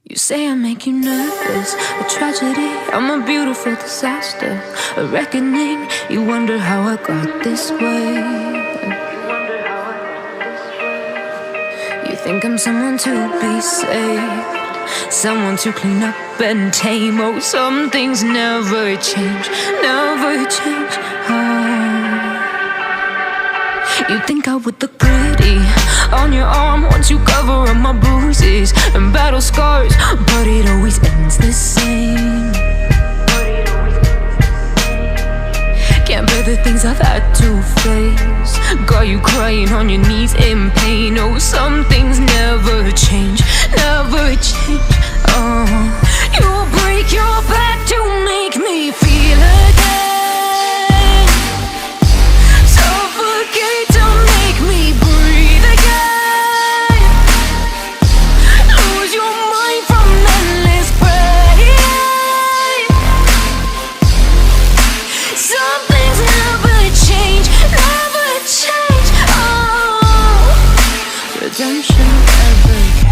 You say I make you nervous, a tragedy, I'm a beautiful disaster, a reckoning. You wonder how I got this way. You think I'm someone to be saved, someone to clean up and tame. Oh, some things never change, never change. You think I would look pretty on your arm once you cover up my bruises and battle scars, but it always ends the same. Can't bear the things I've had to face, got you crying on your knees in pain. Oh, some things never change, never change. You'll break your back to make me feel again, suffocate to make me breathe again, lose your mind from endless pain. Some things never change, never change. Oh, redemption ever.